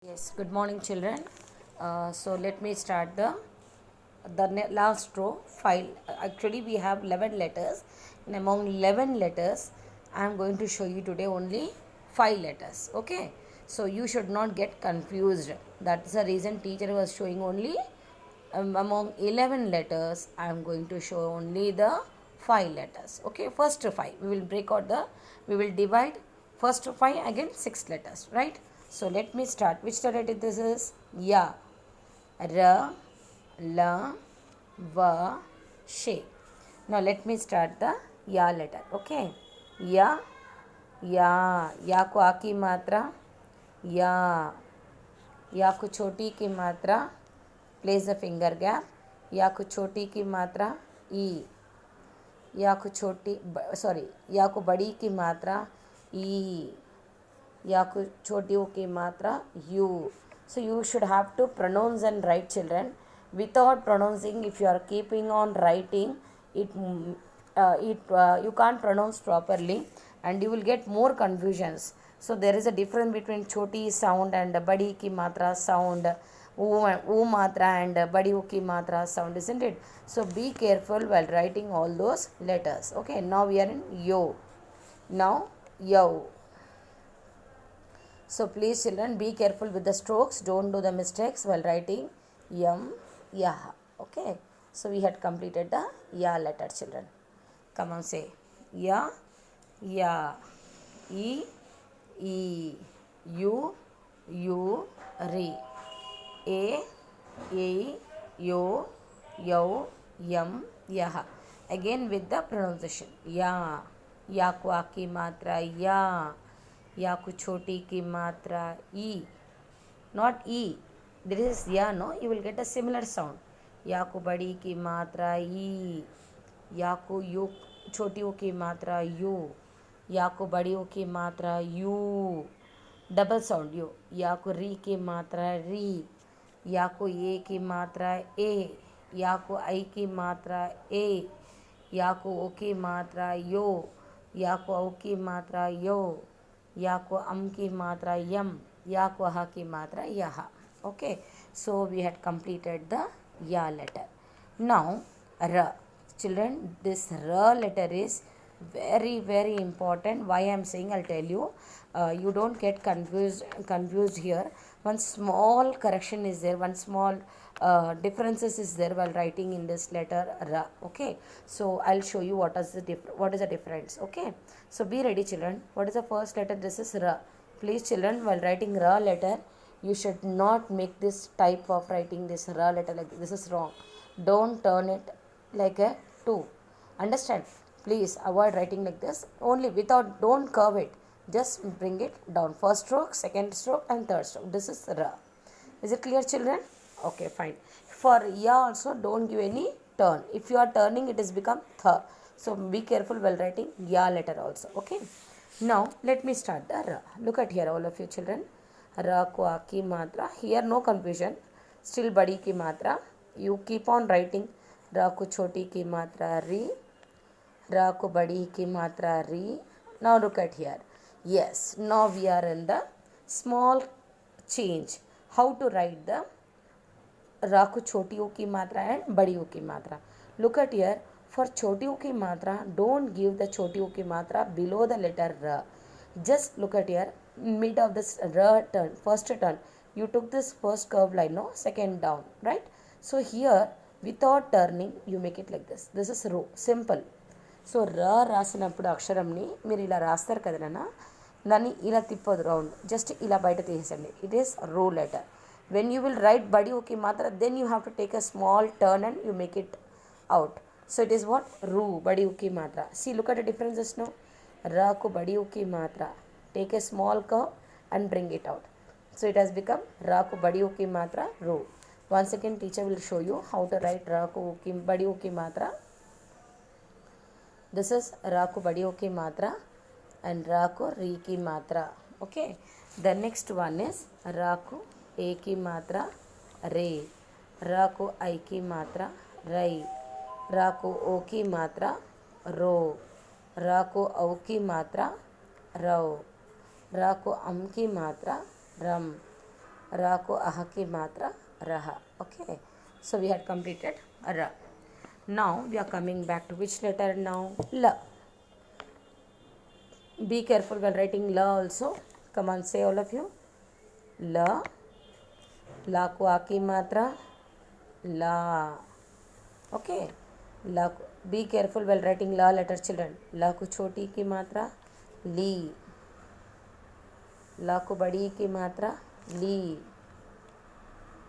Yes, good morning, children. So let me start the last row. File. Actually, we have 11 letters, and among 11 letters, I am going to show you today only 5 letters. Okay. So you should not get confused. That's the reason teacher was showing only among 11 letters. I am going to show only the 5 letters. Okay. First five. We will break out the. We will divide first five again 6 letters. Right. So let me start. Which letter this is? Ya. R, L, V, She. Now let me start the Ya letter. Okay. Ya, Ya. Ya को आ की मात्रा. Ya. या को छोटी की मात्रा. Place the finger gap. या को छोटी की मात्रा. ई. या को छोटी सॉरी या को बड़ी की मात्रा. ई. या को छोटियों की मात्रा you. So you should have to pronounce and write, children. Without pronouncing, if you are keeping on writing, you can't pronounce properly, and you will get more confusions. So there is a difference between choti sound and badi ki matra sound, u matra and badi ki matra sound, isn't it? So be careful while writing all those letters. Okay, now we are in yo. Now yo. So please, children, be careful with the strokes. Don't do the mistakes while writing yam, yah. Okay. So we had completed the ya letter, children. Come on, say ya, ya, e, e, u, ri, a, yo, yo, yam, yah. Again with the pronunciation ya. या को आ की मात्रा या को छोटी की मात्रा ई. नॉट ई. दिस इज या. No, you will get a similar sound. या को बड़ी की मात्रा ई. या को यू छोटियों की मात्रा यू. या को बड़ियों की मात्रा यू. Double sound you. या को री की मात्रा री. या को ए की मात्रा ए. या को आई की मात्रा ए. या को ओ की मात्रा यो. या को औ की मात्रा यो. या को अम की मात्रा यम. या को ह की मात्रा यह. Okay, so we had completed the ya letter. Now r. Children, this r letter is very important. Why I am saying, I'll tell you. You don't get confused here. One small correction is there. One small differences is there while writing in this letter ra. Okay, so I'll show you what is the difference. Okay, so be ready, children. What is the first letter? This is ra. Please, children, while writing ra letter, you should not make this type of writing this ra letter like this. Is wrong. Don't turn it like a 2. Understand? Please avoid writing like this. Only without, don't curve it. Just bring it down. First stroke, second stroke, and third stroke. This is ra. Is it clear, children? Okay, fine. For ya also, don't give any turn. If you are turning, it has become tha. So be careful while writing ya letter also. Okay. Now let me start the ra. Look at here, all of you children. Ra ko a ki matra. Here no confusion. Still badi ki matra. You keep on writing. Ra ko choti ki matra ri. Ra ko badi ki matra ri. Now look at here. Yes, now we are in the small change. How to write the ra को छोटियों की मात्रा and बड़ियों की मात्रा. Look at here. For छोटियों की मात्रा, don't give the छोटियों की मात्रा below the letter r. Just look at here. Mid of this r turn, first turn, you took this first curved line, no, second down, right? So here, without turning, you make it like this. This is row. Simple. So రాసినప్పుడు అక్షరంని మీరు ఇలా రాస్తారు కదనా, దాన్ని ఇలా తిప్పదు round, just ఇలా బయట తీసేసండి. It is రో letter. When you will write బడి ఓకే మాత్ర, then you have to take a small turn and you make it out. So it is what రూ బడి ఉకి మాత్ర. See look at the differences no. రాకు బడి ఉకి మాత్ర, take a small curve and bring it out. So it has become రాకు బడి ఉకి మాత్ర రూ. Once again teacher will show you how to right రాకు ఉకి బడి ఉకి మాత్ర. This is ra ko badiyon ki matra and ra ko ri ki matra. Okay. The next one is ra ko a ki matra re. Ra ko I ki matra rai. Ra ko o ki matra ro. Ra ko au ki matra rao. Ra ko am ki matra ram. ra ko ah ki matra raha. Okay, so we had completed ra. Now we are coming back to which letter now? La. Be careful while writing la also. Come on, say all of you. La. La को आ की मात्रा la. Okay. La. Be careful while writing la letter, children. La को छोटी की मात्रा ली. ला को बड़ी की मात्रा ली.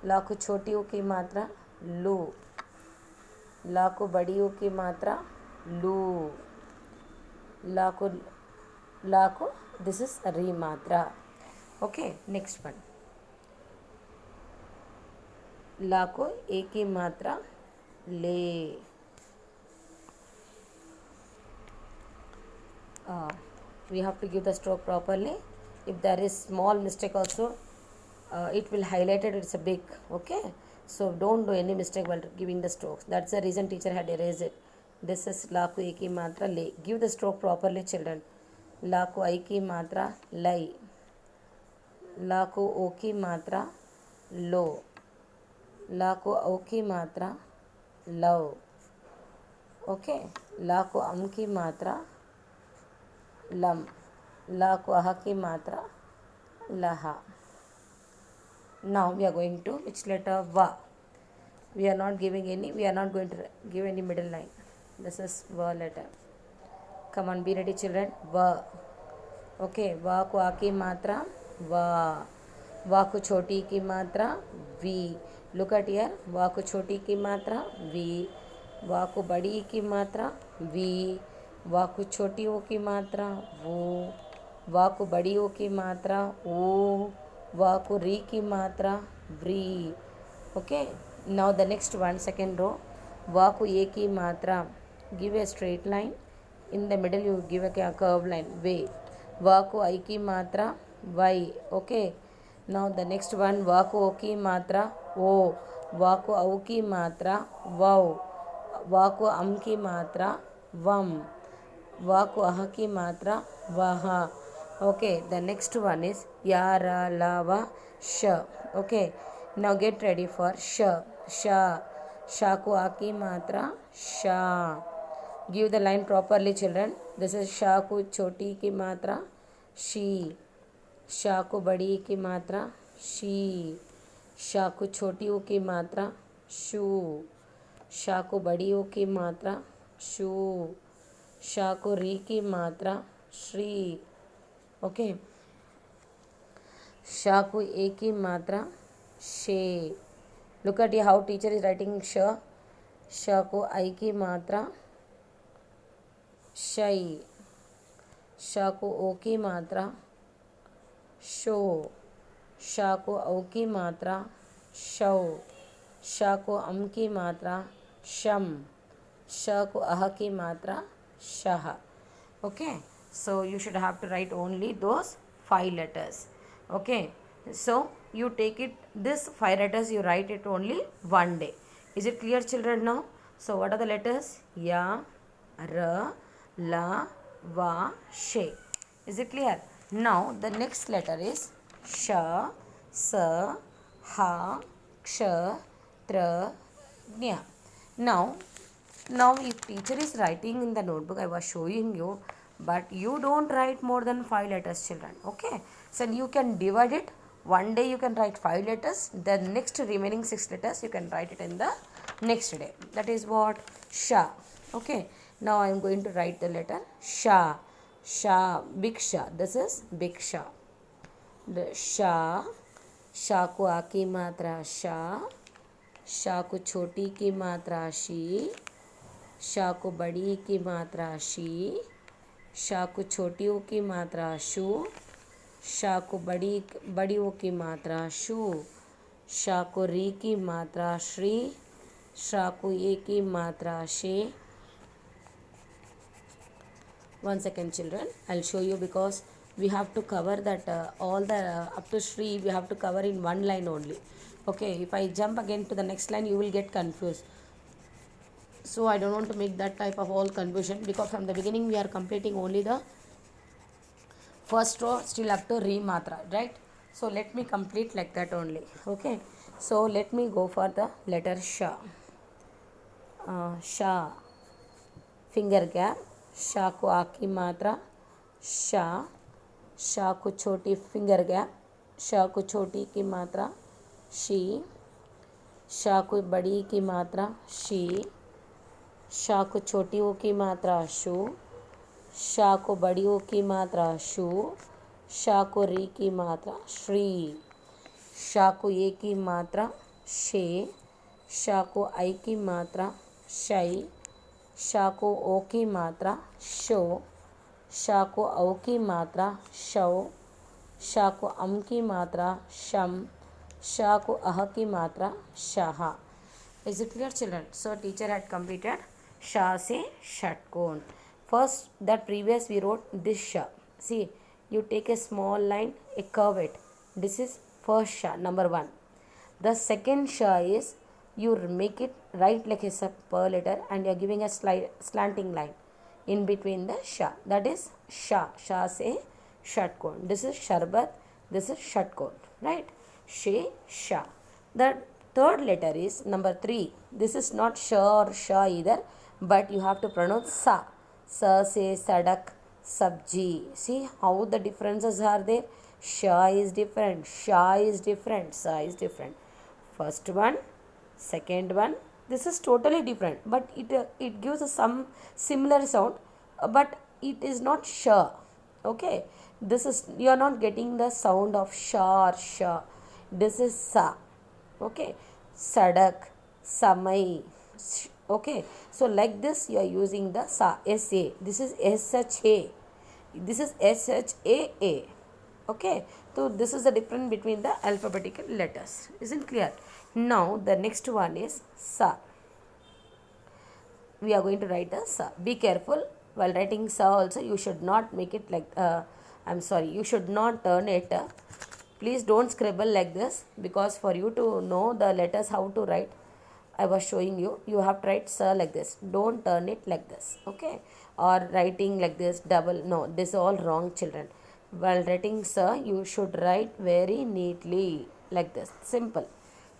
ला को छोटियों की मात्रा लू. ला को बड़ियों की मात्रा लू. ला को दिस इज री मात्रा. Okay, next one. ला को ए की मात्रा ले. We have to give the stroke properly. If there is small mistake also, it will highlight it. It's a big. Okay, so don't do any mistake while giving the strokes. That's the reason teacher had erased it. This is ला को ए की मात्रा ले. Give the stroke properly, children. ला को आई की मात्रा लाई. ला को ओ की मात्रा लो. ला को औ की मात्रा लो. ओके, ला को अम की मात्रा लम. ला को अह की मात्रा लहा. Now we are going to which letter? Va. We are not going to give any middle line. This is va letter. Come on, be ready, children. Va. Okay, va को आ की मात्रा va. va को छोटी की मात्रा vi. Look at here. va को छोटी की मात्रा vi. va को बड़ी की मात्रा vi. va को छोटियों की मात्रा वो. va को बड़ियों की मात्रा ओ. va को री की मात्रा व्री. Okay, now the next one, second row. va को ए की मात्रा. Give a straight line. In the middle you give a curve line वे. va को आई की मात्रा वाई. Okay, now the next one. va को ओ की मात्रा ओ. va को औ की मात्रा वौ. va को अम की मात्रा वम. va को अह की मात्रा वहा. Okay, the next one is ya, ra, la, va, sh. Okay, now get ready for sh. Sha. Sha को आ की मात्रा शा. Give the line properly, children. This is शा को छोटी की मात्रा शी. शा को बड़ी की मात्रा शी. शा को छोटियों की मात्रा शू. शा को बड़ियों की मात्रा शू. शा को री की मात्रा श्री. ओके, शा को ए की मात्रा शे. Look at how teacher is writing श. श को आई की मात्रा शई. श को ओ की मात्रा शो. शा को औ की मात्रा शौ. श को अम की मात्रा शम. श को अह की मात्रा शह. Okay, so you should have to write only those 5 letters. Okay, so you take it, this 5 letters you write it only one day. Is it clear, children? Now, so what are the letters? Ya, ra, la, va, she. Is it clear? Now the next letter is sha, sa, ha, ksha, tra, nya. Now if teacher is writing in the notebook, I was showing you, but you don't write more than 5 letters, children. Okay, so you can divide it. One day you can write 5 letters, the next remaining 6 letters you can write it in the next day. That is what? Sha. Okay, now I am going to write the letter sha. Sha, big sha. This is big sha. The sha. Sha को आ की मात्रा शा. शा को छोटी की मात्रा she. शा को बड़ी की मात्रा शी. शा को छोटियों की मात्रा शू. शा को बड़ियों की मात्रा शू. शा को री की मात्रा श्री. शा को ए की मात्रा शे. 1 second, children. I'll show you because we have to cover that all the up to Shri we have to cover in one line only. Okay, if I jump again to the next line you will get confused. So I don't want to make that type of all confusion, because from the beginning we are completing only the first row still up to re matra, right? So let me complete like that only. Okay. So let me go for the letter sha. Sha. Finger gap. Sha को आ की मात्रा शा. शा को छोटी finger gap. शा को छोटी की मात्रा शी. शा को बड़ी की मात्रा शी. शा को छोटी ओ की मात्रा शू. शा को बड़ी ओ की मात्रा शू. शा को री की मात्रा श्री. शा को ए की मात्रा शे. शा को आई की मात्रा शई. शा को ओ की मात्रा शो. शा को औ की मात्रा शौ. शा को अम की मात्रा शम. शा को अह की मात्रा Shah. Is it clear, children? So teacher had completed sha se षटकोण. First, that previous we wrote this sha. See, you take a small line, a curve it. This is first sha, number 1. The second sha is you make it right like a per letter and you are giving a slanting line in between the sha. That is sha. Sha se षटकोण. This is sharbat. This is षटकोण. Right? She, sha. The third letter is number 3. This is not sha or sha either, but you have to pronounce sa. Sa se sadak sabji. See how the differences are there. Sha is different, sha is different, sa is different. First one, second one, this is totally different, but it gives some similar sound, but it is not sha. Okay, this is, you are not getting the sound of sha or sha. This is sa. Okay, sadak, samai. Okay, so like this you are using the sa, sa. This is sha. This is shaa. Okay, so this is the difference between the alphabetical letters. Isn't clear? Now the next one is sa. We are going to write the sa. Be careful while writing sa also. You should not make it like you should not turn it. Please don't scribble like this, because for you to know the letters how to write, I was showing you. You have to write sa like this. Don't turn it like this. Okay, or writing like this double. No, this is all wrong, children. While writing sa, you should write very neatly like this. Simple.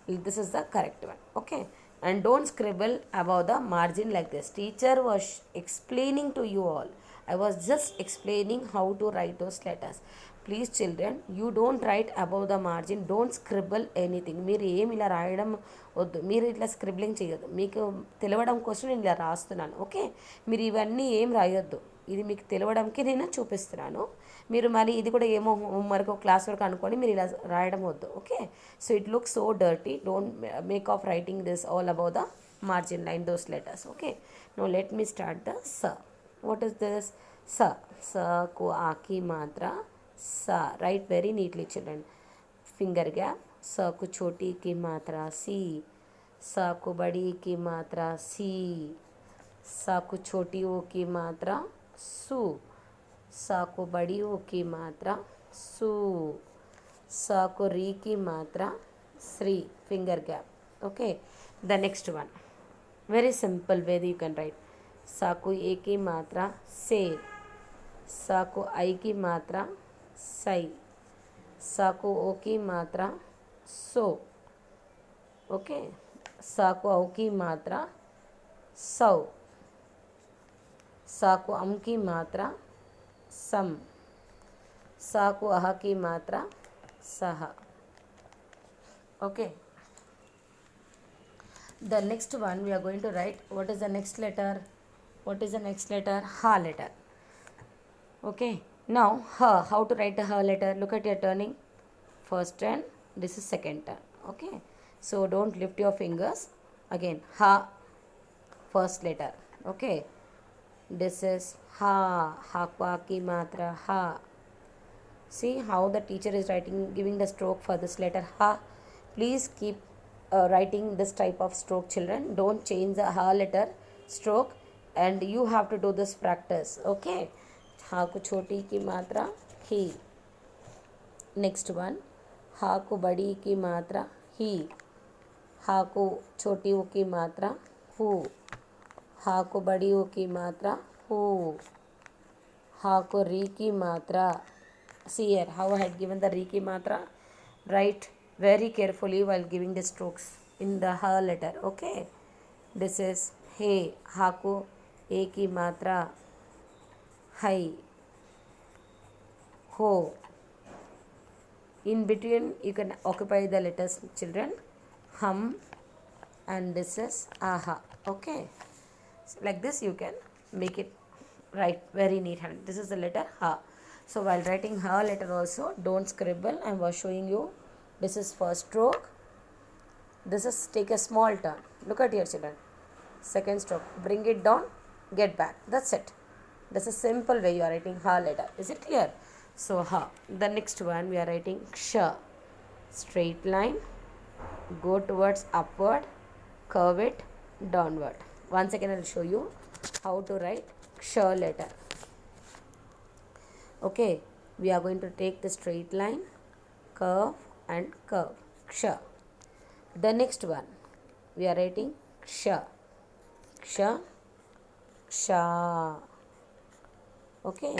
This is the correct one. Okay, and don't scribble above the margin like this. Teacher was explaining to you all. I was just explaining how to write those letters. Please children, you don't write above the margin. Don't scribble anything. మీరు ఏమి ఇలా రాయడం వద్దు. మీరు ఇట్లా scribbling చేయొద్దు. మీకు తెలవడం కోసం నేను ఇలా రాస్తున్నాను. ఓకే, మీరు ఇవన్నీ ఏం రాయొద్దు. ఇది మీకు తెలవడానికి నేను చూపిస్తున్నాను. మీరు మరి ఇది కూడా ఏమో మరొక క్లాస్ వరకు అనుకొని మీరు ఇలా రాయడం వద్దు. Okay, so it looks so dirty. Don't make of writing this all above the margin line those letters. Okay, no let me start the స. What is this? స. స కు ఆకి మాత్ర सा. Right very neatly children. Finger gap. स को छोटी की मात्रा सी. सा को बड़ी की मात्रा सी. सा को छोटी ओ की मात्रा सु. सा को बड़ी ओ की मात्रा सु. सा को री की मात्रा Shri. Finger gap. Okay, the next one very simple way you can write. सा को ए की मात्रा से. सा को आई की मात्रा सई. सा को ओ की मात्रा सो. ओके, सा को औ की मात्रा सौ. सा को अम की मात्रा सम. सा को अह की मात्रा सह. Okay, the next one we are going to write. What is the next letter? What is the next letter? Ha letter. Okay, now ha. How to write a ha letter? Look at your turning. First turn, this is second turn. Okay, so don't lift your fingers. Again, ha, first letter. Okay, this is ha. Ha kwa ki matra ha. See how the teacher is writing, giving the stroke for this letter ha. Please keep writing this type of stroke, children. Don't change the ha letter stroke, and you have to do this practice. Okay, हा को छोटी की मात्रा ही. Next one, हा को बड़ी की मात्रा ही. हा को छोटी ओ की मात्रा हु. हा को बड़ी ओ की मात्रा हु. हा को री की मात्रा. See here how I had given the री की मात्रा. Write very carefully while giving the strokes in the ha letter. Okay. This is hey. Ha को ए की मात्रा hai. Ho. In between you can occupy the letters, children. Hum, and this is aha. Okay. So like this you can make it right very neat hand. This is the letter ha. So while writing ha letter also, don't scribble. I was showing you. This is first stroke. This is take a small turn. Look at here, children. Second stroke. Bring it down. Get back. That's it. That's a simple way you are writing ha letter. Is it clear? So ha. The next one we are writing ksha. Straight line. Go towards upward. Curve it downward. Once again I will show you how to write ksha letter. Okay. We are going to take the straight line, curve and curve. Ksha. The next one we are writing ksha. Ksha. Ksha. Okay.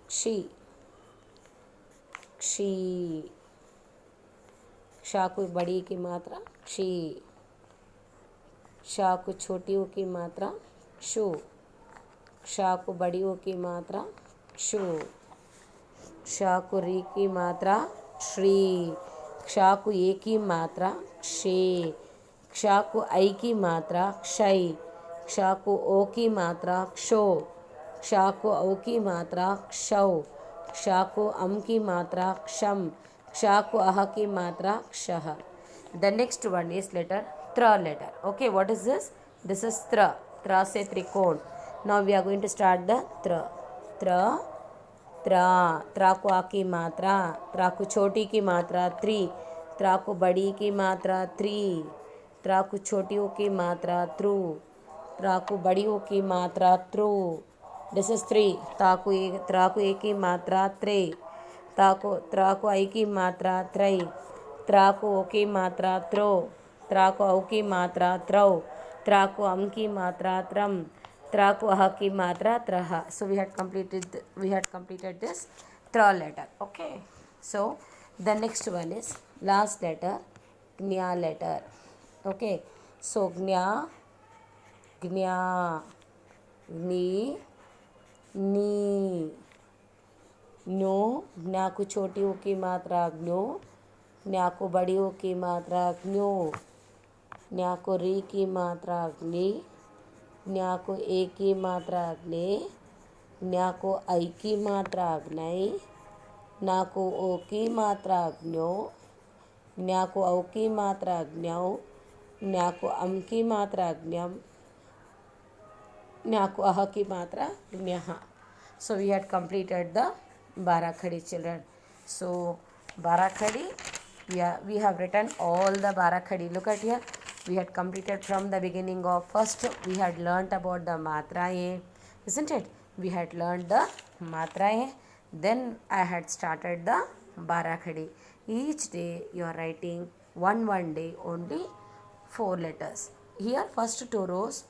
Kshi. Kshi. क्षा को बड़ी की मात्रा क्षी. क्षा को छोटी ओ की मात्रा क्षु. क्षा को बड़ी ओ की मात्रा क्षु. क्षा को री की मात्रा श्री. क्षा को ए की मात्रा क्षे. क्षा को ऐ की मात्रा क्षय. क्षा को ओ की मात्रा क्षो. क्षा को औ की मात्रा क्षौ. क्षा को अम की मात्रा क्षम. क्षा को अह की मात्रा क्षः. The next one is letter tra letter. Okay, what is this? This is tra. Tra se trikon. Now we are going to start the tra. Tra. त्रा. त्रा को आ की मात्रा. त्रा को छोटी की मात्रा त्रि. त्रा को बड़ी की मात्रा त्रि. त्रा को छोटी ओ की मात्रा त्रु. त्रा को बड़ी ओ की मात्रा त्रु. This is three. त्रा को ए की मात्रा त्रे. त्रा को आई की मात्रा त्रय. त्रा को ओ की मात्रा त्रो. त्रा को औ की मात्रा त्रौ. त्रा को अम की मात्रा त्रम. त्रा को अह की मात्रा त्रह. So we had completed this tra letter. Okay. So the next one is last letter gnya letter. Okay. So gnya, gnya, gni, ni. gnyo. ज्ञा को छोटी ओ की मात्रा ज्ञो. ज्ञा को बड़ी ओ की मात्रा ज्ञो. ज्ञा को री की मात्रा ग्नि. ज्ञा को ए की मात्रा ग्ने. ज्ञा को ऐ की मात्रा ग्नै. ज्ञा को ओ की मात्रा ज्ञो. ज्ञा को औ की मात्रा ज्ञौ. ज्ञा को अम की मात्रा ज्ञम. ज्ञा को अह की मात्रा ज्ञः. So we had completed the Barakhadi, children. So Barakhadi, we have written all the Barakhadi. Look at here. We had completed from the beginning of first. We had learnt about the matra A, isn't it? We had learnt the matra A. Then I had started the Barakhadi. Each day you are writing one day only 4 letters. Here first 2 rows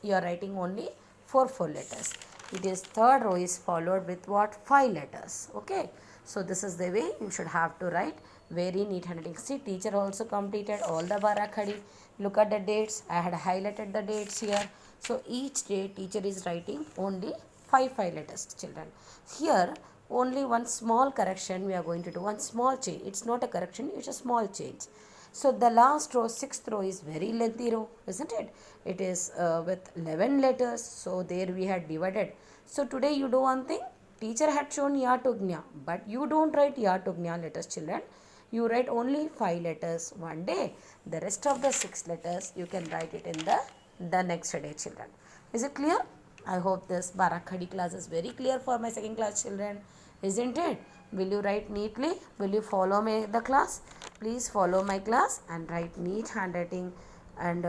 you are writing only 4 letters. It is third row is followed with what? 5 letters. Okay. So this is the way you should have to write. Very neat handwriting. See, teacher also completed all the Barakhadi. Look at the dates. I had highlighted the dates here. So each day teacher is writing only 5 letters, children. Here only one small correction we are going to do. One small change. It's not a correction. It's a small change. So the last row, 6th row is very lengthy row, isn't it? It is with 11 letters. So there we had divided. So today you do one thing. Teacher had shown ya to gnya, but you don't write ya to gnya letters, children. You write only 5 letters one day. The rest of the 6 letters you can write it in the next day, children. Is it clear? I hope this Barakhadi class is very clear for my 2nd class children, isn't it? Will you write neatly? Will you follow me the class? Please follow my class and write neat handwriting, and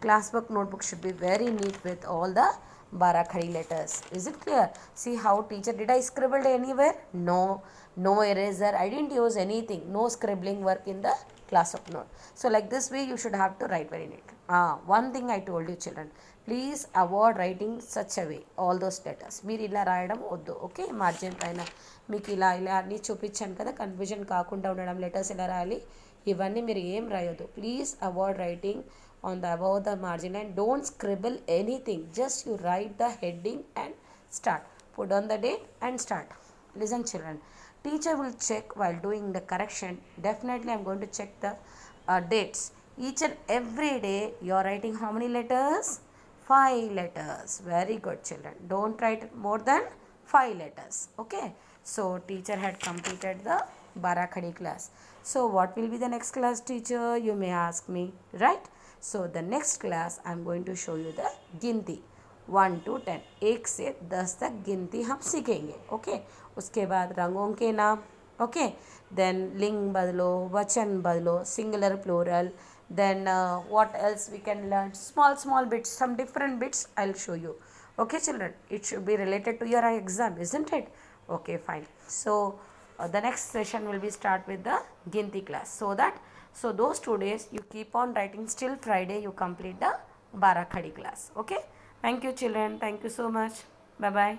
class book notebook should be very neat with all the Barakhadi letters. Is it clear? See how teacher, did I scribbled anywhere? No eraser. I didn't use anything. No scribbling work in the class of note. So like this way you should have to write very neat. One thing I told you children, please avoid writing such a way all those letters. మీరు ఇలా రాయడం వద్దు, okay. Margin పైన మీకు ఇలా ఇలా అన్నీ చూపించాను కదా, కన్ఫ్యూజన్ కాకుండా ఉండడం, లెటర్స్ ఎలా రాయాలి ఇవన్నీ మీరు ఏం రాయొద్దు. Please avoid writing on the above the margin and don't scribble anything, just you write the heading and start, put on the date and start. Listen children, teacher will check while doing the correction. Definitely I'm going to check the dates. Each and every day you are writing how many letters? 5 letters. Very good children, don't write more than 5 letters, okay. So teacher had completed the Barakhadi class. So what will be the next class teacher, you may ask me, right? So the next class I am going to show you the गिनती 1 to 10, 1 से 10 तक गिनती हम सीखेंगे, okay. उसके बाद रंगों के नाम, ओके. देन लिंग बदलो, वचन बदलो, singular plural. Then what else we can learn, small bits, some different bits I'll show you, okay children. It should be related to your exam, isn't it? Okay, fine. So the next session will be start with the ginti class, so those 2 days you keep on writing, still Friday you complete the Barakhadi class, okay. Thank you children, thank you so much, bye bye.